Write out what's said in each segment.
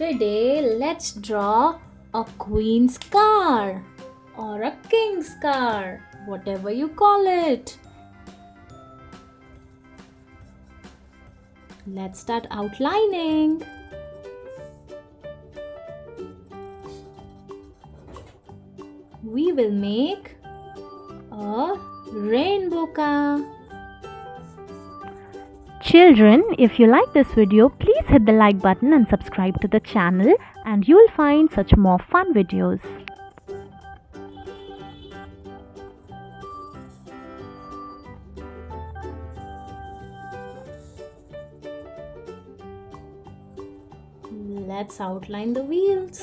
Today, let's draw a queen's car or a king's car, whatever you call it. Let's start outlining. We will make a rainbow car. Children, if you like this video, please hit the like button and subscribe to the channel, and you will find such more fun videos. Let's outline the wheels.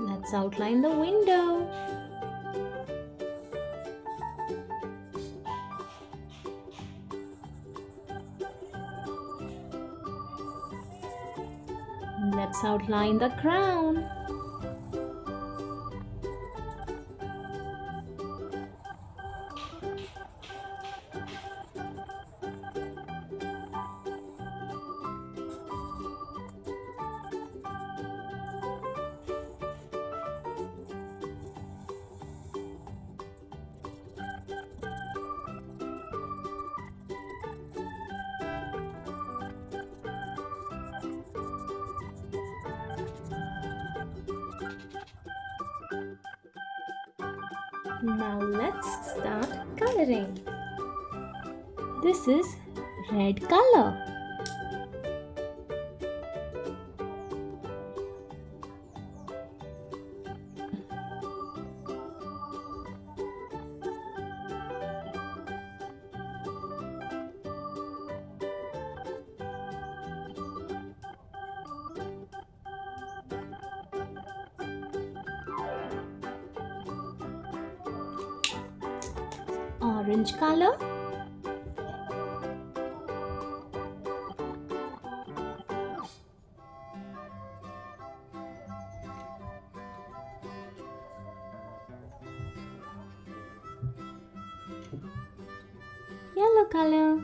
Let's outline the window. Let's outline the crown. Now let's start coloring. This is red color. Orange color. Yellow color.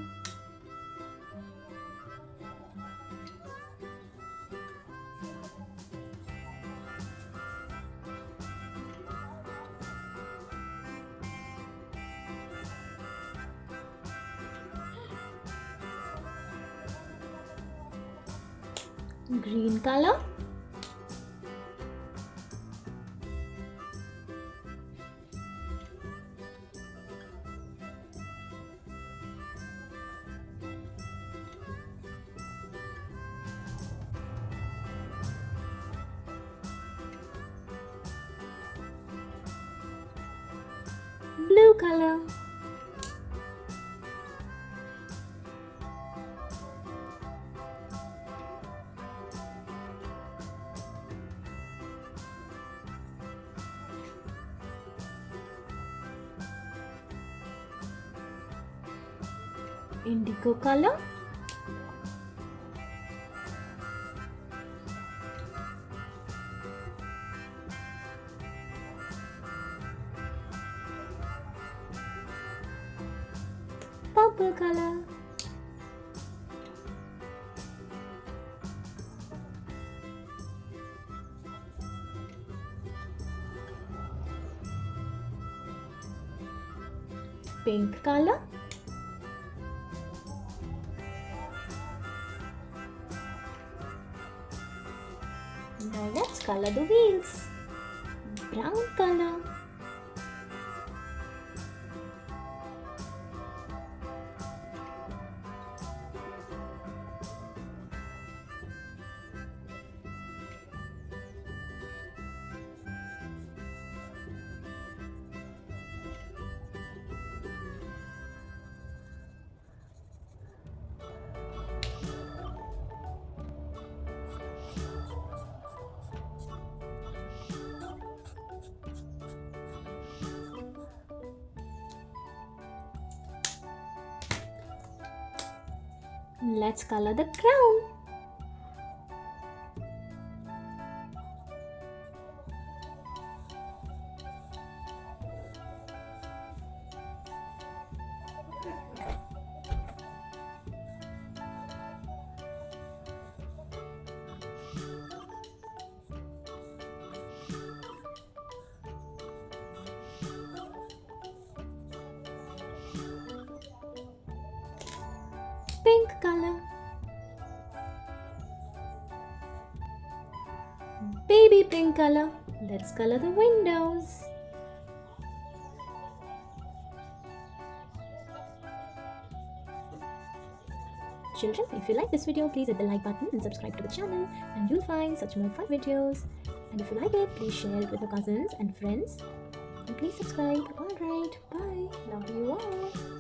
Green color. Blue color. Indigo color. Purple color. Pink color. Now let's color the wheels. Brown color. Let's color the crown. Pink color. Baby pink color. Let's color the windows. Children, if you like this video, please hit the like button and subscribe to the channel, and you'll find such more fun videos. And if you like it, please share it with your cousins and friends. And please subscribe. Alright, bye. Love you all.